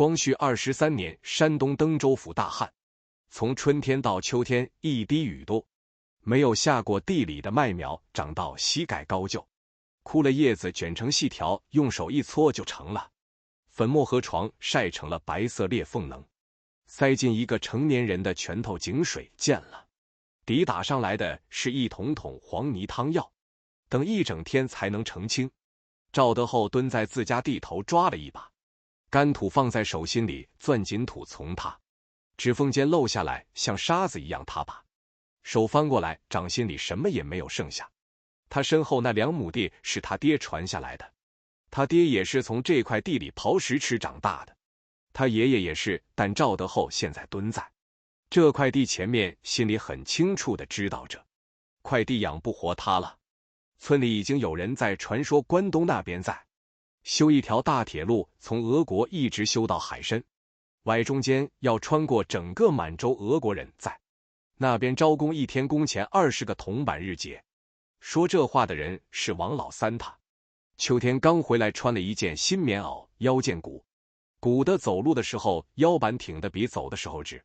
光绪23年，山东登州府大旱，从春天到秋天一滴雨多，没有下过地里的麦苗长到膝盖高就，枯了叶子卷成细条，用手一搓就成了。粉末河床晒成了白色裂缝能，塞进一个成年人的拳头井水见了。底打上来的是一桶桶黄泥汤药，等一整天才能成清。赵德厚蹲在自家地头抓了一把，干土放在手心里，攥紧土从他指缝间漏下来，像沙子一样。他把手翻过来，掌心里什么也没有剩下。他身后那2亩地是他爹传下来的，他爹也是从这块地里刨食吃长大的，他爷爷也是，但赵德厚现在蹲在这块地前面，心里很清楚地知道这块地养不活他了。村里已经有人在传说关东那边在修一条大铁路，从俄国一直修到海参崴，中间要穿过整个满洲。俄国人在那边招工，一天工钱20个铜板日结。说这话的人是王老三，他秋天刚回来，穿了一件新棉袄，腰间鼓的，走路的时候腰板挺得比走的时候直。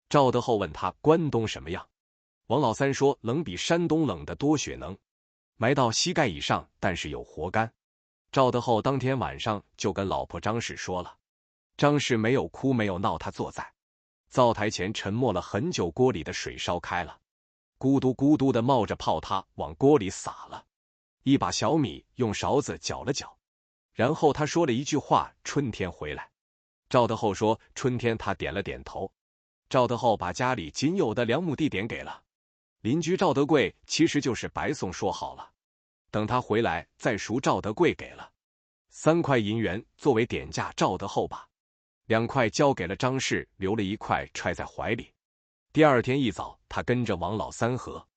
赵德厚问他关东什么样，王老三说冷比山东冷得多，雪能埋到膝盖以上，但是有活干。赵德厚当天晚上就跟老婆张氏说了，张氏没有哭没有闹，她坐在灶台前沉默了很久。锅里的水烧开了，咕嘟咕嘟的冒着泡，他往锅里撒了一把小米，用勺子搅了搅，然后他说了一句话：春天回来。赵德厚说春天，他点了点头。赵德厚把家里仅有的2亩地点给了邻居赵德贵，其实就是白送，说好了等他回来再赎。赵德贵给了3块银元作为点价，赵德厚把2块交给了张氏，留了1块揣在怀里。第二天一早，他跟着王老三和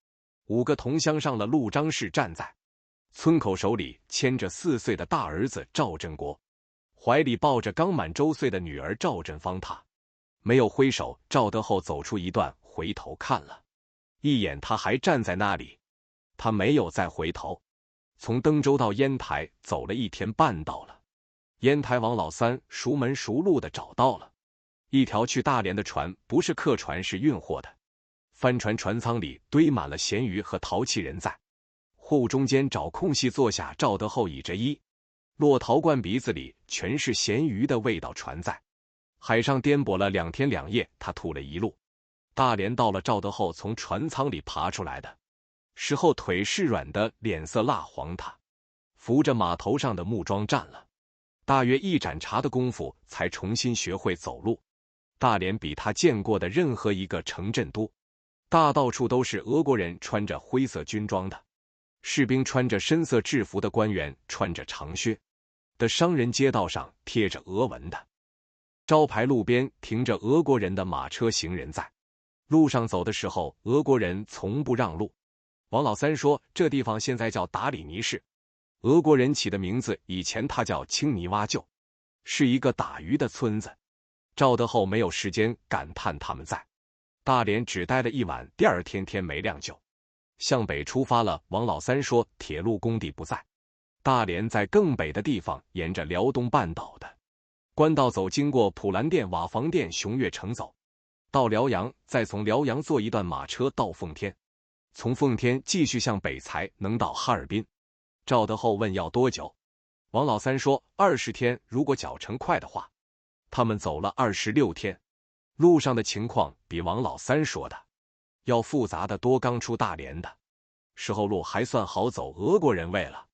5个同乡上了路。张氏站在村口，手里牵着4岁的大儿子赵振国，怀里抱着刚满周岁的女儿赵振芳。他没有挥手。赵德厚走出一段，回头看了一眼，他还站在那里，他没有再回头。从登州到烟台走了1天半，到了烟台，王老三熟门熟路的找到了一条去大连的船，不是客船，是运货的。帆船船舱里堆满了咸鱼和淘气人，在货物中间找空隙坐下。赵德厚倚着一落陶罐，鼻子里全是咸鱼的味道。船在海上颠簸了2天2夜，他吐了一路。大连到了，赵德厚从船舱里爬出来的时候，腿是软的，脸色蜡黄。他扶着码头上的木桩站了大约1盏茶的功夫，才重新学会走路。大连比他见过的任何一个城镇多，大到处都是俄国人，穿着灰色军装的士兵，穿着深色制服的官员，穿着长靴的商人，街道上贴着俄文的招牌，路边停着俄国人的马车，行人在路上走的时候，俄国人从不让路。王老三说这地方现在叫达里尼市，俄国人起的名字，以前他叫青泥洼，就是一个打鱼的村子。赵德厚没有时间感叹他们在大连只待了1晚，第二天天没亮就向北出发了。王老三说铁路工地不在大连，在更北的地方，沿着辽东半岛的官道走，经过普兰店、瓦房店、熊岳城走到辽阳，再从辽阳坐一段马车到奉天，从奉天继续向北才能到哈尔滨。赵德厚问要多久，王老三说20天，如果脚程快的话。他们走了26天，路上的情况比王老三说的要复杂的多。刚出大连的时候路还算好走，俄国人为了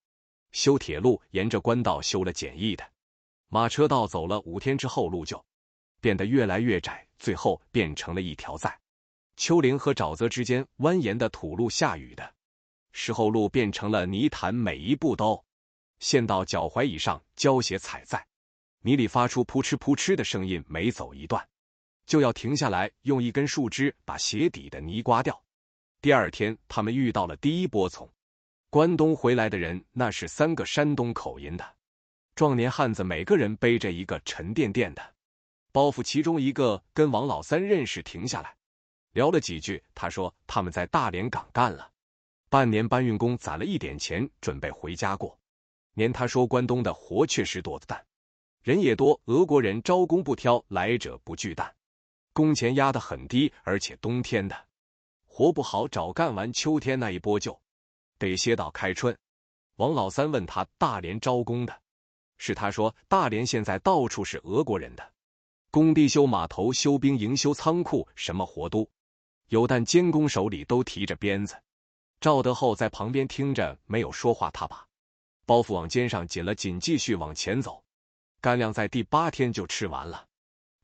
修铁路，沿着官道修了简易的马车道，走了5天之后，路就变得越来越窄，最后变成了一条在丘陵和沼泽之间蜿蜒的土路。下雨的时候，路变成了泥潭，每一步都陷到脚踝以上，胶鞋踩在泥里发出扑哧扑哧的声音，每走一段就要停下来，用一根树枝把鞋底的泥刮掉。第二天，他们遇到了第一波从关东回来的人，那是3个山东口音的壮年汉子，每个人背着一个沉甸甸的包袱。其中一个跟王老三认识，停下来聊了几句。他说他们在大连港干了半年搬运工，攒了一点钱，准备回家过年。他说关东的活确实多，但人也多，俄国人招工不挑，来者不拒但工钱压得很低，而且冬天的活不好找，干完秋天那一波就得歇到开春。王老三问他大连招工的，是他说大连现在到处是俄国人的，工地修码头、修兵营、修仓库，什么活都有，但监工手里都提着鞭子。赵德厚在旁边听着，没有说话。他把包袱往肩上紧了紧，继续往前走。干粮在第8天就吃完了。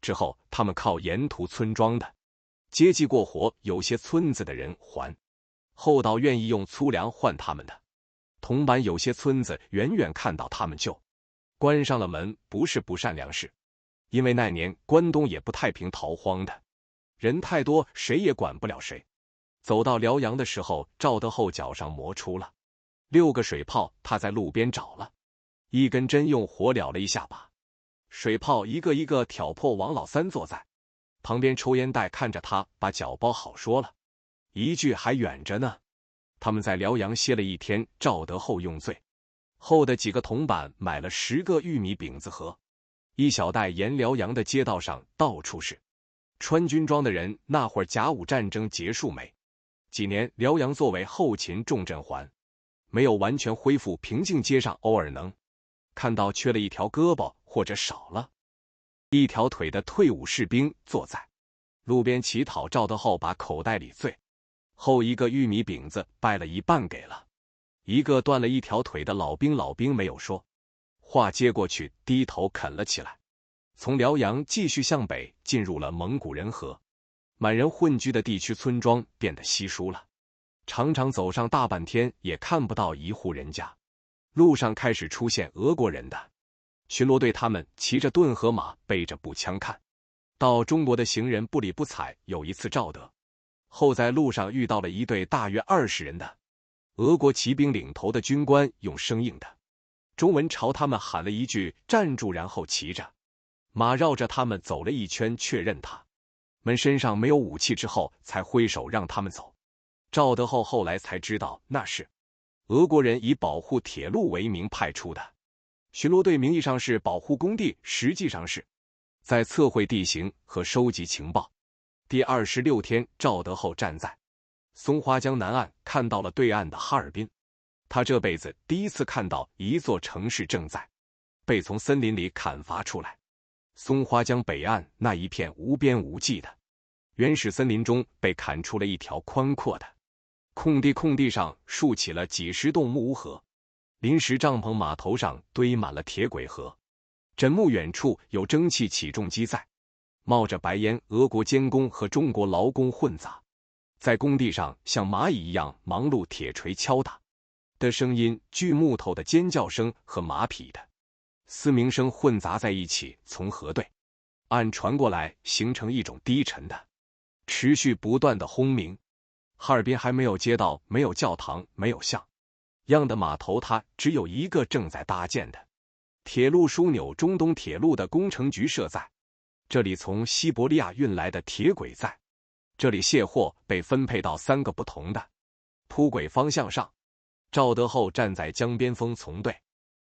之后他们靠沿途村庄的接济过活，有些村子的人还厚道，愿意用粗粮换他们的铜板。有些村子远远看到他们就关上了门，不是不善粮食，因为那年关东也不太平，逃荒的人太多，谁也管不了谁。走到辽阳的时候，赵德厚脚上磨出了6个水泡，他在路边找了一根针，用火燎了一下，把水泡一个一个挑破。王老三坐在旁边抽烟袋，看着他把脚包好，说了一句还远着呢。他们在辽阳歇了1天，赵德厚用最后的几个铜板买了10个玉米饼子和一小袋沿辽阳的街道上到处是穿军装的人。那会儿甲午战争结束没几年，辽阳作为后勤重镇还没有完全恢复平静，街上偶尔能看到缺了一条胳膊或者少了一条腿的退伍士兵坐在路边乞讨。赵德厚把口袋里最后一个玉米饼子掰了一半给了一个断了一条腿的老兵，老兵没有说话，接过去低头啃了起来。从辽阳继续向北，进入了蒙古人和满人混居的地区，村庄变得稀疏了，常常走上大半天也看不到一户人家。路上开始出现俄国人的巡逻队，他们骑着盾和马，背着步枪，看到中国的行人不理不睬。有一次赵德厚在路上遇到了一队大约20人的俄国骑兵，领头的军官用生硬的中文朝他们喊了一句站住，然后骑着马绕着他们走了一圈，确认他们身上没有武器之后，才挥手让他们走。赵德厚后来才知道，那是俄国人以保护铁路为名派出的巡逻队，名义上是保护工地，实际上是在测绘地形和收集情报。第26天，赵德厚站在松花江南岸，看到了对岸的哈尔滨。他这辈子第一次看到一座城市正在被从森林里砍伐出来。松花江北岸那一片无边无际的原始森林中，被砍出了一条宽阔的空地，空地上竖起了几十栋木屋和临时帐篷，码头上堆满了铁轨和枕木，远处有蒸汽起重机在冒着白烟。俄国监工和中国劳工混杂在工地上，像蚂蚁一样忙碌，铁锤敲打的声音、锯木头的尖叫声和马匹的嘶鸣声混杂在一起，从河对岸传过来，形成一种低沉的持续不断的轰鸣。哈尔滨还没有街道，没有教堂，没有像样的码头，它只有一个正在搭建的铁路枢纽，中东铁路的工程局设在这里。从西伯利亚运来的铁轨在这里卸货，被分配到3个不同的铺轨方向上。赵德厚站在江边，风从对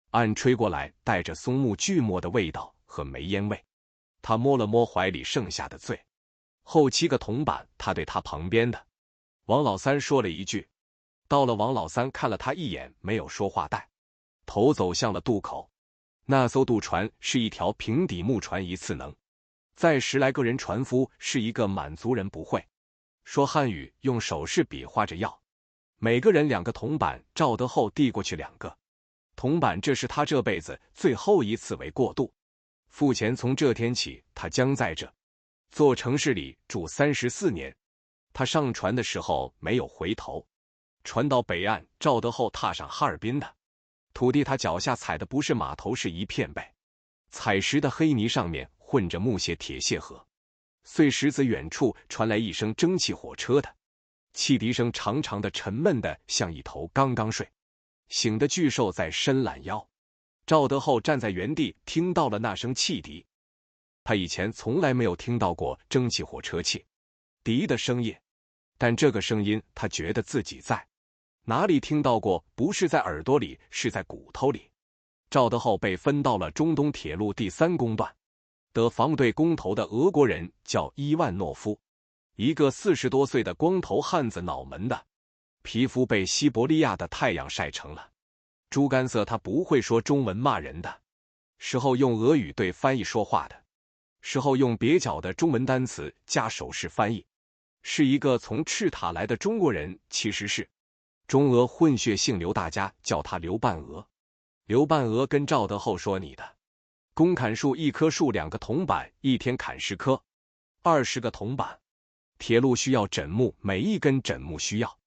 岸吹过来，带着松木锯末的味道和煤烟味。他摸了摸怀里剩下的最后7个铜板，他对他旁边的王老三说了一句。到了，王老三看了他一眼，没有说话，带头走向了渡口。那艘渡船是一条平底木船，一次能载10来个人，船夫是一个满族人，不会说汉语，用手势比划着要每个人2个铜板。赵德厚递过去2个铜板，这是他这辈子最后一次为过渡付钱。从这天起，他将在这座城市里住34年。他上船的时候没有回头，船到北岸，赵德厚踏上哈尔滨的土地，他脚下踩的不是码头，是一片被采石的黑泥，上面混着木屑、铁屑和碎石子。远处传来一声蒸汽火车的汽笛声，长长的、沉闷的，像一头刚刚睡醒的巨兽在伸懒腰。赵德厚站在原地，听到了那声汽笛。他以前从来没有听到过蒸汽火车汽笛的声音，但这个声音他觉得自己在哪里听到过，不是在耳朵里，是在骨头里。赵德厚被分到了中东铁路第3工段。得防务队工头的俄国人叫伊万诺夫，一个40多岁的光头汉子，脑门的，皮肤被西伯利亚的太阳晒成了猪肝色。他不会说中文骂人的，事后用俄语对翻译说话的，事后用蹩脚的中文单词加手势翻译，是一个从赤塔来的中国人，其实是中俄混血姓刘，大家叫他刘半鹅。刘半鹅跟赵德厚说：“你的公砍树1棵树2个铜板，一天砍10棵，20个铜板。铁路需要枕木，每一根枕木需要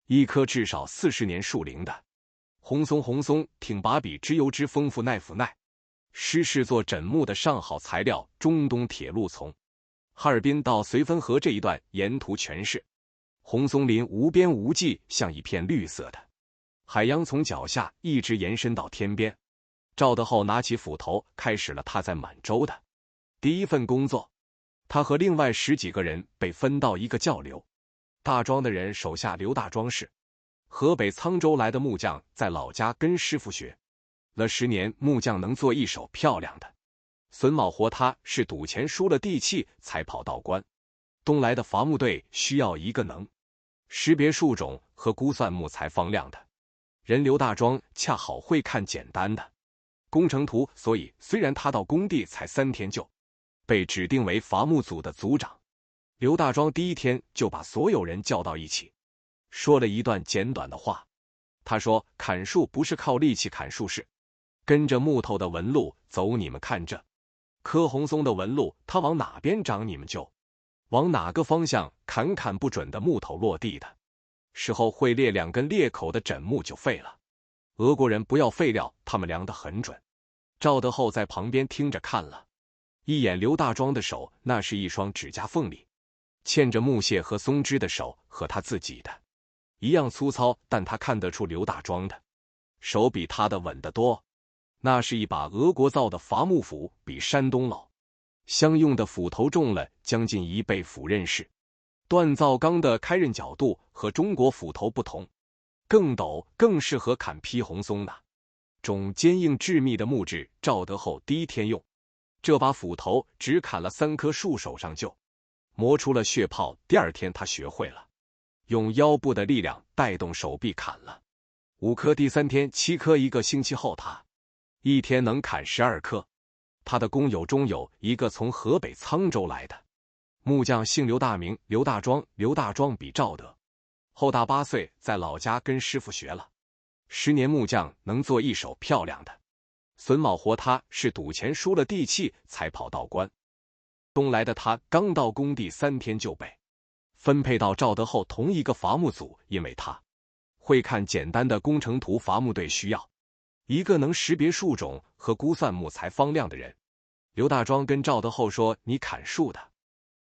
1棵至少40年树龄的红松，挺拔比之油脂丰富，耐腐耐湿，是做枕木的上好材料。中东铁路从哈尔滨到绥芬河这一段，沿途全是红松林，无边无际，像一片绿色的海洋，从脚下一直延伸到天边。”赵德厚拿起斧头，开始了他在满洲的第一份工作。他和另外10几个人被分到一个叫刘大庄的人手下。刘大庄是河北沧州来的木匠，在老家跟师傅学了10年，木匠能做一手漂亮的榫卯活。他是赌钱输了地契才跑到关东来的伐木队，需要一个能识别树种和估算木材方量的人。刘大庄恰好会看简单的工程图，所以虽然他到工地才3天，就被指定为伐木组的组长。刘大庄第1天就把所有人叫到一起，说了一段简短的话。他说：“砍树不是靠力气砍树，是跟着木头的纹路走。你们看这棵红松的纹路，它往哪边长，你们就往哪个方向砍。砍不准的木头落地的时候会裂2根裂口的枕木就废了。俄国人不要废料，他们量得很准。”赵德厚在旁边听着，看了一眼刘大庄的手，那是一双指甲缝里嵌着木屑和松枝的手，和他自己的一样粗糙，但他看得出刘大庄的手比他的稳得多。那是一把俄国造的伐木斧，比山东老乡用的斧头重了将近1倍。斧刃是锻造钢的，开刃角度和中国斧头不同，更陡，更适合砍劈红松那种坚硬致密的木质。赵德厚第1天用这把斧头只砍了3棵树，手上就磨出了血泡。第2天他学会了用腰部的力量带动手臂砍了5棵，第3天7棵。1个星期后，他1天能砍12棵。他的工友中有一个从河北沧州来的木匠，姓刘，大名刘大庄。刘大庄比赵德厚大8岁，在老家跟师傅学了10年木匠，能做一手漂亮的榫卯活。他是赌钱输了地契才跑到关东来的。他刚到工地3天就被分配到赵德厚同一个伐木组，因为他会看简单的工程图。伐木队需要一个能识别树种和估算木材方量的人。刘大庄跟赵德厚说：“你砍树的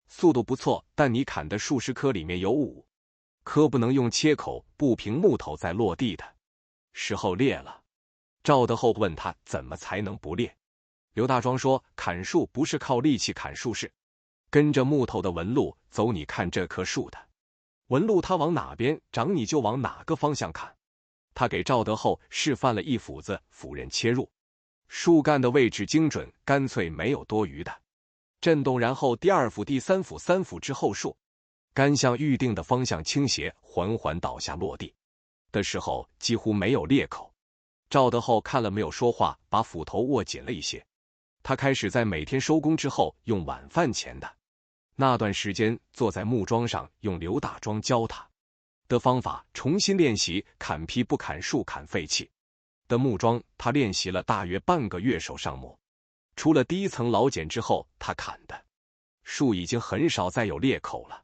速度不错，但你砍的数10棵里面有5棵不能用切口，不平木头在落地的时候裂了。”赵德厚问他怎么才能不裂。刘大庄说：“砍树不是靠力气砍树，是跟着木头的纹路走。你看这棵树的纹路，它往哪边长，你就往哪个方向砍。”他给赵德厚示范了一斧子，斧刃切入树干的位置精准，干脆没有多余的震动。然后第2斧、第3斧，3斧之后，树干向预定的方向倾斜，缓缓倒下，落地的时候几乎没有裂口。赵德厚看了没有说话，把斧头握紧了一些。他开始在每天收工之后，用晚饭前的那段时间坐在木桩上，用刘大庄教他的方法重新练习砍劈不砍树、砍废弃的木桩。他练习了大约半个月，手上磨出了第1层老茧之后，他砍的树已经很少再有裂口了。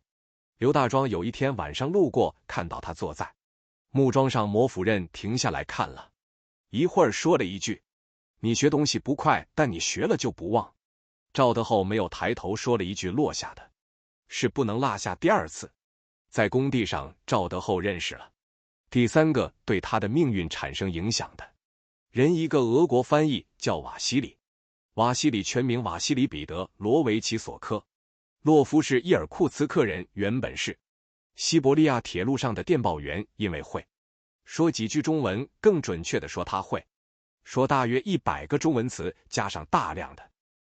刘大庄有一天晚上路过，看到他坐在木桩上磨斧刃，停下来看了一会儿，说了一句：“你学东西不快，但你学了就不忘。”赵德厚没有抬头，说了一句：“落下的是不能落下第2次。”在工地上，赵德厚认识了第3个对他的命运产生影响的人，一个俄国翻译叫瓦西里。瓦西里全名瓦西里彼得·罗维奇索科洛夫，是伊尔库茨克人，原本是西伯利亚铁路上的电报员。因为会说几句中文，更准确地说他会说大约100个中文词，加上大量的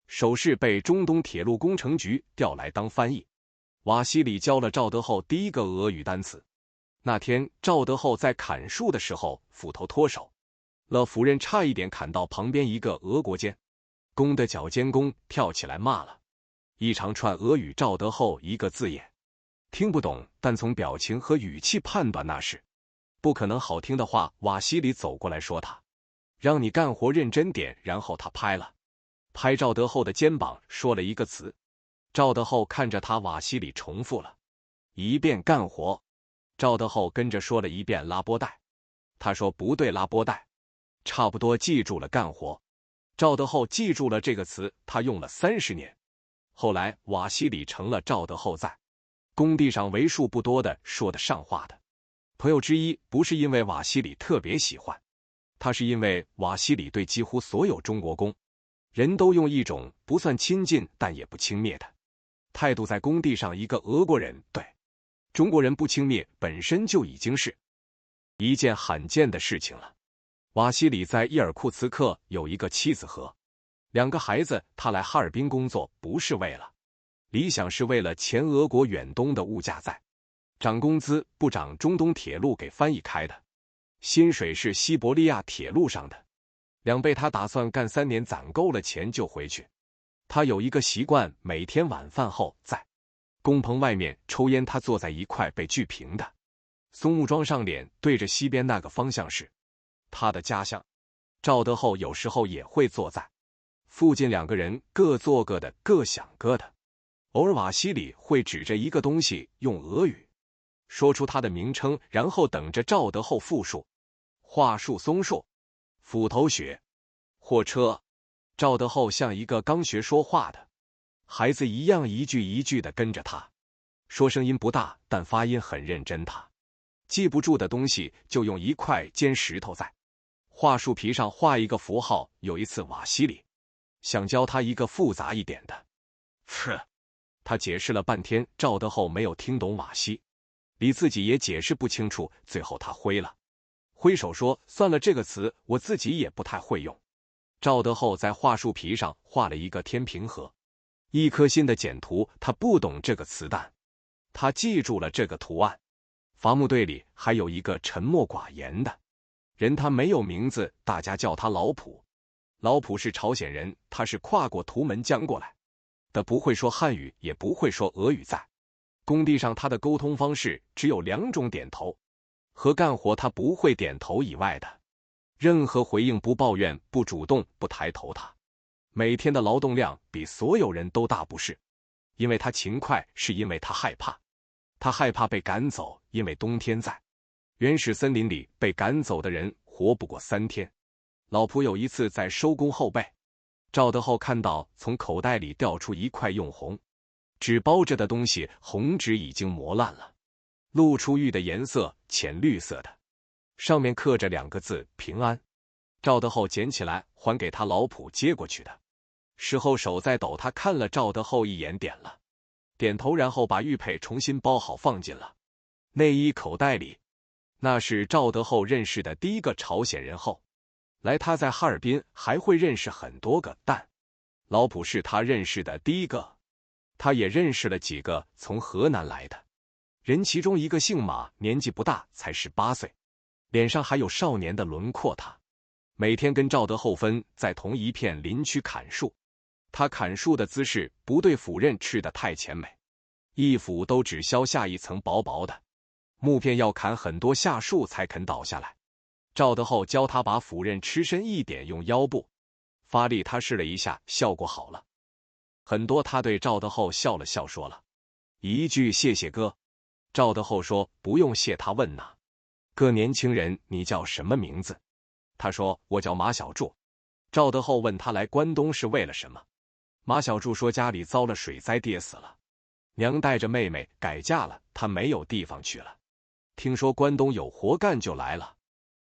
手势，被中东铁路工程局调来当翻译。瓦西里教了赵德厚第一个俄语单词。那天赵德厚在砍树的时候斧头脱手了，斧刃差一点砍到旁边一个俄国监工的脚，监工跳起来骂了一长串俄语，赵德厚一个字也听不懂，但从表情和语气判断那是不可能好听的话。瓦西里走过来说他让你干活认真点，然后他拍赵德厚的肩膀，说了一个词。赵德厚看着他，瓦西里重复了一遍干活。赵德厚跟着说了一遍拉波带，他说不对，拉波带。差不多记住了干活。赵德厚记住了这个词，他用了30年。后来瓦西里成了赵德厚在工地上为数不多的说得上话的朋友之一。不是因为瓦西里特别喜欢他，是因为瓦西里对几乎所有中国工人都用一种不算亲近但也不轻蔑的态度。在工地上，一个俄国人对中国人不轻蔑，本身就已经是一件罕见的事情了。瓦西里在伊尔库茨克有一个妻子和2个孩子，他来哈尔滨工作不是为了理想，是为了前俄国远东的物价在涨工资不涨，中东铁路给翻译开的，薪水是西伯利亚铁路上的2倍。他打算干3年，攒够了钱就回去。他有一个习惯，每天晚饭后在工棚外面抽烟。他坐在一块被锯平的松木桩上，脸对着西边那个方向是他的家乡。赵德厚有时候也会坐在附近，2个人各做各的，各想各的。偶尔瓦西里会指着一个东西用俄语说出它的名称，然后等着赵德厚复述。桦树、松树、斧头、雪、货车。赵德厚像一个刚学说话的孩子一样，一句一句地跟着他说，声音不大，但发音很认真。他记不住的东西就用一块尖石头在桦树皮上画一个符号。有一次瓦西里想教他一个复杂一点的词，他解释了半天，赵德厚没有听懂，瓦西里自己也解释不清楚。最后他挥手说，算了，这个词我自己也不太会用。赵德厚在桦树皮上画了一个天平和1颗心的简图。他不懂这个词，但他记住了这个图案。伐木队里还有一个沉默寡言的人，他没有名字，大家叫他老普。老普是朝鲜人，他是跨过图门江过来的，不会说汉语，也不会说俄语。在工地上，他的沟通方式只有2种，点头和干活。他不会点头以外的任何回应，不抱怨，不主动，不抬头。他每天的劳动量比所有人都大，不是因为他勤快，是因为他害怕。他害怕被赶走，因为冬天在原始森林里被赶走的人活不过3天。老普有一次在收工后，被赵德厚看到从口袋里掉出一块用红纸包着的东西，红纸已经磨烂了，露出玉的颜色，浅绿色的，上面刻着2个字平安。赵德厚捡起来还给他，老普接过去的时候手在抖。他看了赵德厚一眼，点头，然后把玉佩重新包好放进了内衣口袋里。那是赵德厚认识的第一个朝鲜人。后来他在哈尔滨还会认识很多个，但老普是他认识的第一个。他也认识了几个从河南来的人，其中一个姓马，年纪不大，才18岁，脸上还有少年的轮廓。他每天跟赵德厚分在同一片林区砍树，他砍树的姿势不对斧刃吃得太前，每一斧都只削下一层薄薄的木片，要砍很多下树才肯倒下来。赵德厚教他把斧刃吃深一点，用腰部发力。他试了一下，效果好了很多。他对赵德厚笑了笑，说了一句谢谢哥。赵德厚说不用谢。他问哪个年轻人你叫什么名字？他说我叫马小柱。赵德厚问他来关东是为了什么？马小柱说家里遭了水灾，爹死了，娘带着妹妹改嫁了，他没有地方去了，听说关东有活干就来了。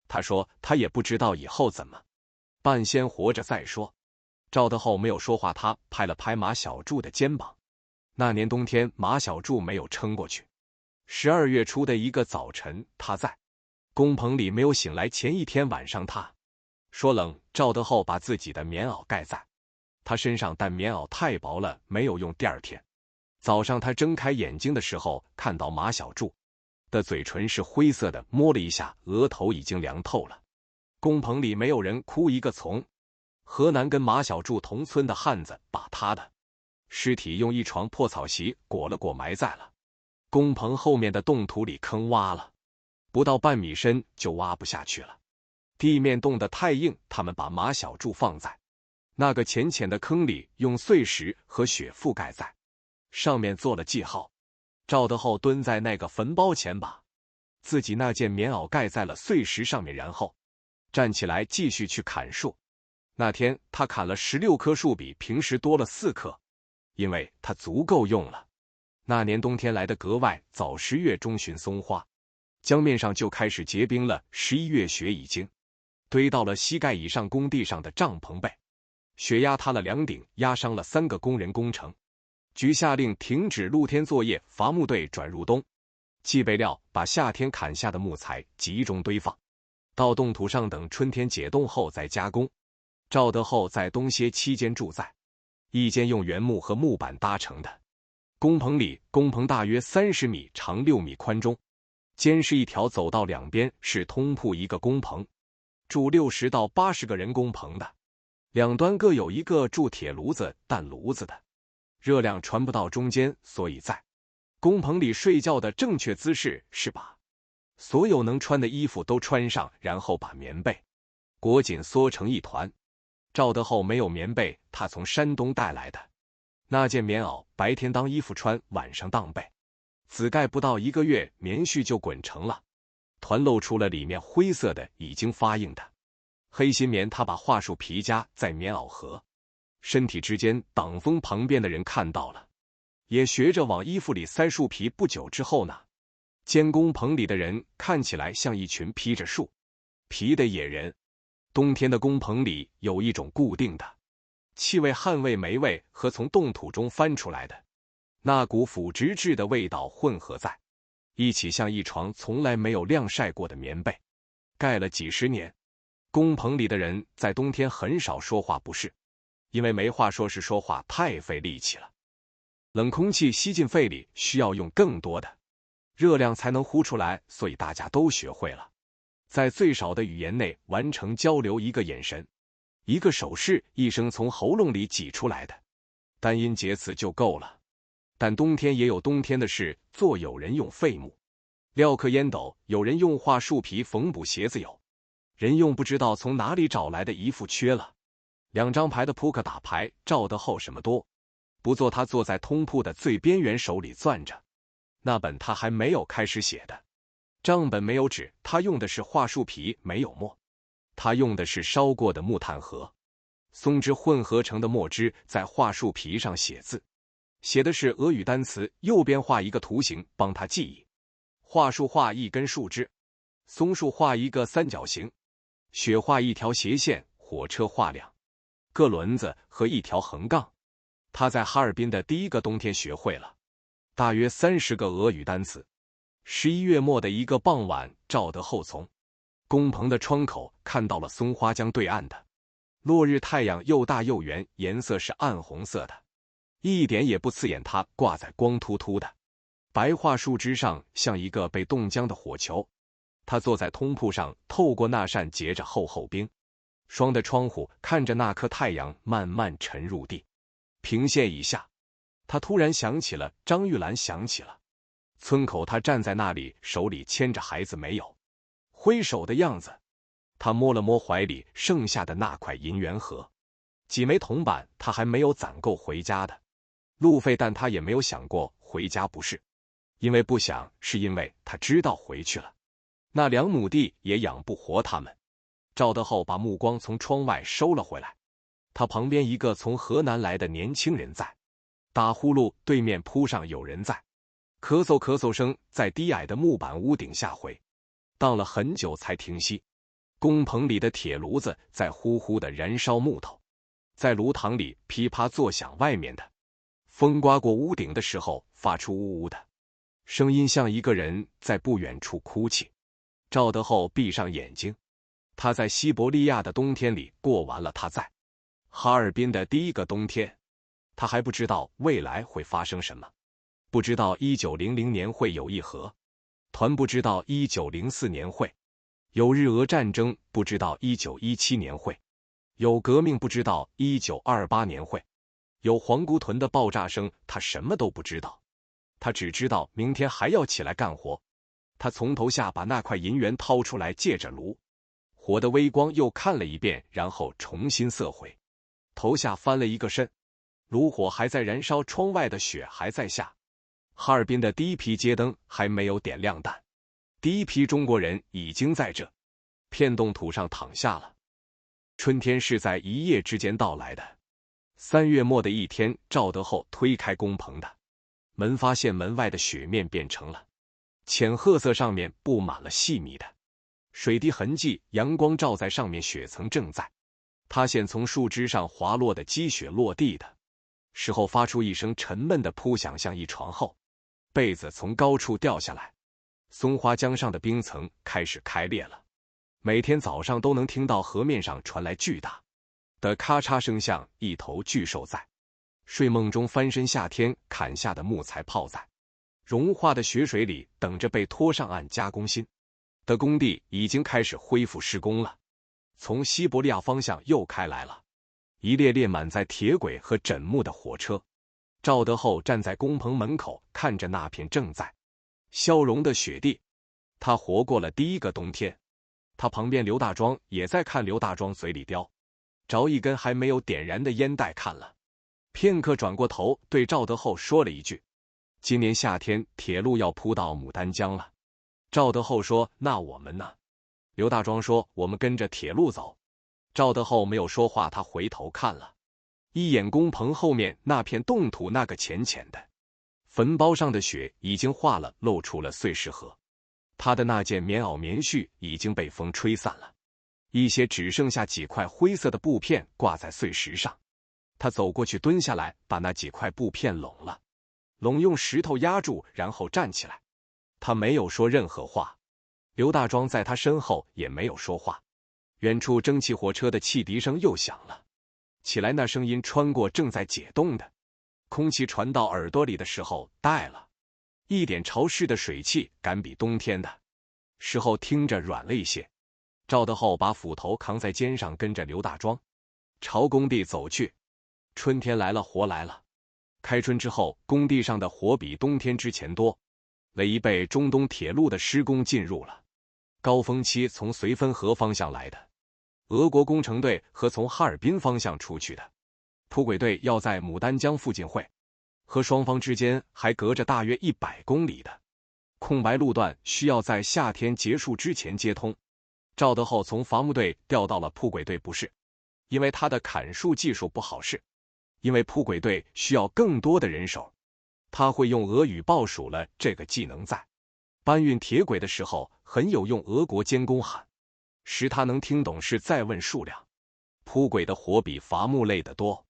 他说他也不知道以后怎么办，先活着再说。赵德厚没有说话，他拍了拍马小柱的肩膀。那年冬天，马小柱没有撑过去。12月初的一个早晨，他在工棚里没有醒来。前一天晚上，他说冷，赵德厚把自己的棉袄盖在他身上，但棉袄太薄了，没有用。第二天早上，他睁开眼睛的时候，看到马小柱的嘴唇是灰色的，摸了一下，额头已经凉透了。工棚里没有人哭，一个从河南跟马小柱同村的汉子把他的尸体用一床破草席裹了裹，埋在了工棚后面的冻土里。坑挖了不到半米深就挖不下去了，地面冻得太硬，他们把马小柱放在那个浅浅的坑里，用碎石和雪覆盖在上面，做了记号。赵德厚蹲在那个坟包前，把自己那件棉袄盖在了碎石上面，然后站起来继续去砍树。那天他砍了16棵树，比平时多了4棵，因为他足够用了。那年冬天来得格外早，10月中旬松花江面上就开始结冰了，11月雪已经堆到了膝盖以上，工地上的帐篷被雪压塌了2顶，压伤了3个工人。工程局下令停止露天作业，伐木队转入冬季备料，把夏天砍下的木材集中堆放到冻土上，等春天解冻后再加工。赵德厚在冬歇期间住在一间用原木和木板搭成的工棚里，工棚大约30米长，6米宽，中间是一条走道，两边是通铺。一个工棚住60到80个人，工棚的两端各有一个铸铁炉子，但炉子的热量传不到中间，所以在工棚里睡觉的正确姿势是把所有能穿的衣服都穿上，然后把棉被裹紧缩成一团。赵德厚没有棉被，他从山东带来的那件棉袄，白天当衣服穿，晚上当被子盖，不到1个月，棉絮就滚成了团，露出了里面灰色的已经发硬的黑心棉。他把桦树皮夹在棉袄和身体之间挡风，旁边的人看到了，也学着往衣服里塞树皮。不久之后呢，监工棚里的人看起来像一群披着树皮的野人。冬天的工棚里有一种固定的气味，汗味、霉味和从冻土中翻出来的那股腐殖质的味道混合在一起，像一床从来没有晾晒过的棉被，盖了几10年。工棚里的人在冬天很少说话，不是因为没话说，是说话太费力气了。冷空气吸进肺里，需要用更多的热量才能呼出来，所以大家都学会了在最少的语言内完成交流，一个眼神，一个手势，一声从喉咙里挤出来的单音节词就够了。但冬天也有冬天的事做，有人用废木料刻烟斗，有人用桦树皮缝补鞋子，有人用不知道从哪里找来的一副缺了2张牌的扑克打牌。赵德厚什么都不做，他坐在通铺的最边缘，手里攥着那本他还没有开始写的账本，没有纸，他用的是桦树皮，没有墨，他用的是烧过的木炭和松脂混合成的墨汁，在桦树皮上写字，写的是俄语单词，右边画一个图形帮他记忆。桦树画一根树枝，松树画一个三角形，雪画一条斜线，火车画2个轮子和一条横杠。他在哈尔滨的第1个冬天学会了大约30个俄语单词。11月末的一个傍晚，赵德厚从工棚的窗口看到了松花江对岸的落日，太阳又大又圆，颜色是暗红色的，一点也不刺眼。它挂在光秃秃的白桦树枝上，像一个被冻僵的火球。他坐在通铺上，透过那扇结着厚厚冰霜的窗户，看着那颗太阳慢慢沉入地平线以下。他突然想起了张玉兰，想起了村口，他站在那里，手里牵着孩子，没有挥手的样子。他摸了摸怀里剩下的那块银元和几枚铜板，他还没有攒够回家的路费，但他也没有想过回家，不是因为不想，是因为他知道回去了那2亩地也养不活他们。赵德厚把目光从窗外收了回来，他旁边一个从河南来的年轻人在打呼噜，对面铺上有人在咳嗽，咳嗽声在低矮的木板屋顶下回荡了很久才停息。工棚里的铁炉子在呼呼地燃烧木头，在炉膛里噼啪作响，外面的风刮过屋顶的时候发出呜呜的声音，像一个人在不远处哭泣。赵德厚闭上眼睛，他在西伯利亚的冬天里过完了他在哈尔滨的第一个冬天。他还不知道未来会发生什么，不知道1900年会有义和团，不知道1904年会有日俄战争，不知道1917年会有革命，不知道1928年会有皇姑屯的爆炸声，他什么都不知道。他只知道明天还要起来干活。他从头下把那块银元掏出来，借着炉火的微光又看了一遍，然后重新塞回头下，翻了一个身。炉火还在燃烧，窗外的雪还在下。哈尔滨的第一批街灯还没有点亮，但第一批中国人已经在这片冻土上躺下了。春天是在一夜之间到来的。3月末的一天，赵德厚推开工棚的门，发现门外的雪面变成了浅褐色，上面布满了细密的水滴痕迹，阳光照在上面，雪层正在塌陷，从树枝上滑落的积雪落地的时候发出一声沉闷的扑响，像一床厚被子从高处掉下来。松花江上的冰层开始开裂了，每天早上都能听到河面上传来巨大的咔嚓声，像一头巨兽在睡梦中翻身。夏天砍下的木材泡在融化的雪水里，等着被拖上岸加工。新的工地已经开始恢复施工了。从西伯利亚方向又开来了一列列满载铁轨和枕木的火车。赵德厚站在工棚门口，看着那片正在消融的雪地。他活过了第一个冬天。他旁边刘大庄也在看，刘大庄嘴里叼着一根还没有点燃的烟袋，看了片刻，转过头对赵德厚说了一句：今年夏天铁路要铺到牡丹江了。赵德厚说：那我们呢？刘大庄说：我们跟着铁路走。赵德厚没有说话，他回头看了一眼工棚后面那片冻土，那个浅浅的坟包上的雪已经化了，露出了碎石河。他的那件棉袄棉絮已经被风吹散了，一些只剩下几块灰色的布片挂在碎石上。他走过去，蹲下来，把那几块布片拢了拢，用石头压住，然后站起来。他没有说任何话。刘大庄在他身后也没有说话。远处蒸汽火车的汽笛声又响了起来，那声音穿过正在解冻的空气，传到耳朵里的时候带了一点潮湿的水汽，敢比冬天的时候听着软了一些。赵德厚把斧头扛在肩上，跟着刘大庄朝工地走去。春天来了，活来了。开春之后，工地上的活比冬天之前多了一倍。中东铁路的施工进入了高峰期，从绥芬河方向来的俄国工程队和从哈尔滨方向出去的铺轨队要在牡丹江附近会和双方之间还隔着大约100公里的空白路段，需要在夏天结束之前接通。赵德厚从伐木队调到了铺轨队，不是因为他的砍树技术不好，是因为铺轨队需要更多的人手。他会用俄语报数了，这个技能在搬运铁轨的时候很有用。俄国监工喊时，他能听懂是在问数量。铺轨的活比伐木累得多，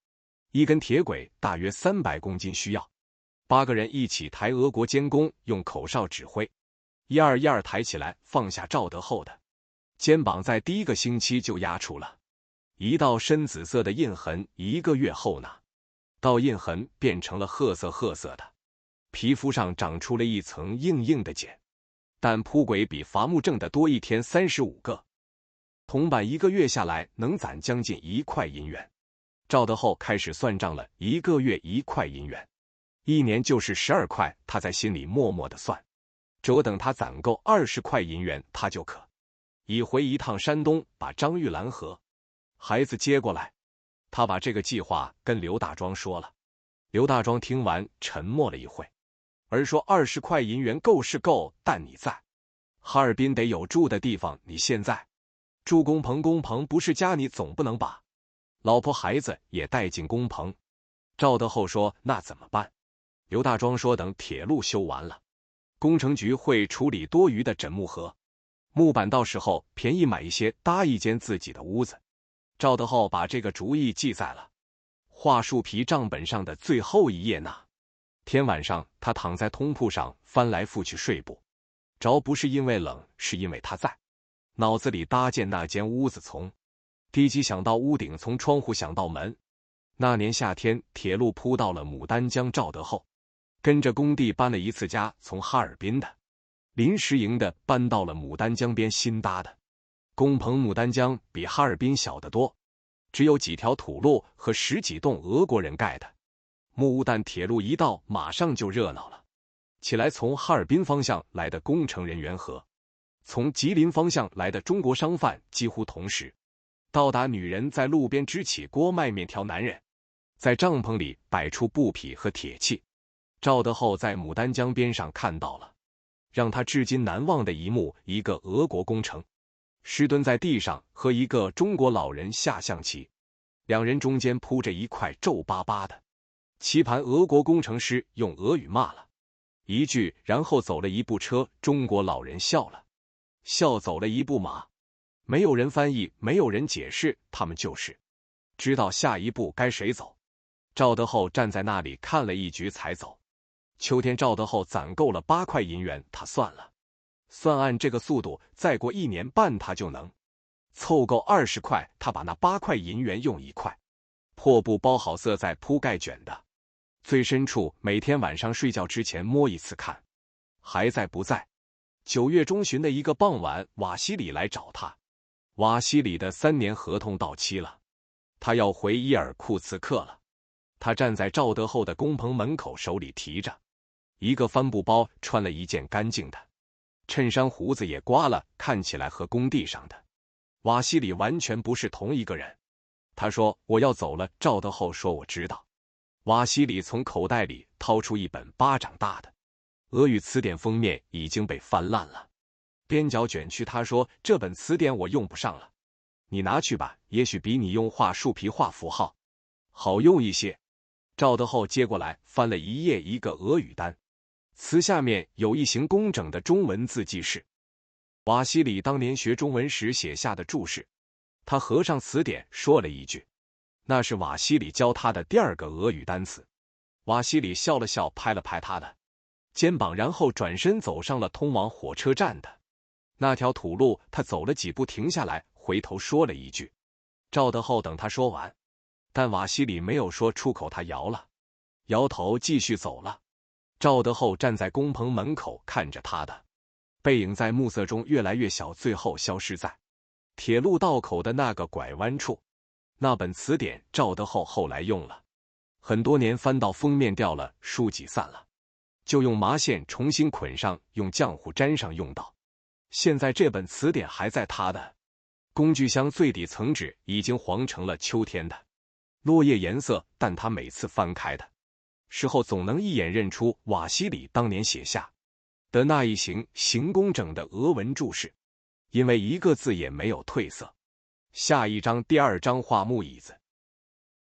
一根铁轨大约300公斤，需要8个人一起抬。俄国监工用口哨指挥，122抬起来，放下。赵德厚的肩膀在第一个星期就压出了一道深紫色的印痕，1个月后呢，道印痕变成了褐色的，皮肤上长出了一层硬硬的茧。但铺轨比伐木挣得多，一天35个铜板，1个月下来能攒将近1块银元。赵德厚开始算账了，1个月1块银元，1年就是12块。他在心里默默地算，这等他攒够20块银元，他就可以回一趟山东，把张玉兰和孩子接过来。他把这个计划跟刘大庄说了。刘大庄听完沉默了一会儿说：20块银元够是够，但你在哈尔滨得有住的地方，你现在住工棚，工棚不是家，你总不能把老婆孩子也带进工棚。赵德厚说：那怎么办？刘大庄说：等铁路修完了，工程局会处理多余的枕木和木板，到时候便宜买一些，搭一间自己的屋子。赵德厚把这个主意记在了画树皮账本上的最后一页呢。天晚上，他躺在通铺上翻来覆去睡不着，不是因为冷，是因为他在脑子里搭建那间屋子，从地基想到屋顶，从窗户想到门。那年夏天，铁路铺到了牡丹江，赵德厚跟着工地搬了一次家，从哈尔滨的临时营的搬到了牡丹江边新搭的工棚。牡丹江比哈尔滨小得多，只有几条土路和10几栋俄国人盖的木屋，但铁路一到，马上就热闹了起来。从哈尔滨方向来的工程人员和从吉林方向来的中国商贩几乎同时到达。女人在路边支起锅卖面条，男人在帐篷里摆出布匹和铁器。赵德厚在牡丹江边上看到了让他至今难忘的一幕：一个俄国工程师蹲在地上和一个中国老人下象棋，两人中间铺着一块皱巴巴的棋盘。俄国工程师用俄语骂了一句，然后走了一步车。中国老人笑了笑，走了一步马。没有人翻译，没有人解释，他们就是知道下一步该谁走。赵德厚站在那里看了一局才走。秋天，赵德厚攒够了8块银元，他算了算，按这个速度，再过1年半他就能凑够20块。他把那8块银元用1块破布包好，塞在铺盖卷的最深处，每天晚上睡觉之前摸一次，看还在不在。9月中旬的一个傍晚，瓦西里来找他。瓦西里的3年合同到期了，他要回伊尔库茨克了。他站在赵德厚的工棚门口，手里提着一个帆布包，穿了一件干净的衬衫，胡子也刮了，看起来和工地上的瓦西里完全不是同一个人。他说：“我要走了。”赵德厚说：“我知道。”瓦西里从口袋里掏出一本巴掌大的俄语词典，封面已经被翻烂了，边角卷曲。他说：“这本词典我用不上了，你拿去吧，也许比你用画树皮画符号好用一些。”赵德厚接过来翻了一页，一个俄语单词下面有一行工整的中文字记事，瓦西里当年学中文时写下的注释。他合上词典，说了一句，那是瓦西里教他的第2个俄语单词。瓦西里笑了笑，拍了拍他的肩膀，然后转身走上了通往火车站的那条土路。他走了几步，停下来，回头说了一句。赵德厚等他说完，但瓦西里没有说出口，他摇了摇头，继续走了。赵德厚站在工棚门口，看着他的背影在暮色中越来越小，最后消失在铁路道口的那个拐弯处。那本词典赵德厚后来用了很多年，翻到封面掉了，书籍散了，就用麻线重新捆上，用浆糊粘上，用到现在。这本词典还在他的工具箱最底层，纸已经黄成了秋天的落叶颜色，但他每次翻开的时候，总能一眼认出瓦西里当年写下的那一行工整的俄文注释，因为一个字也没有褪色。下一章，第2章，画木椅子。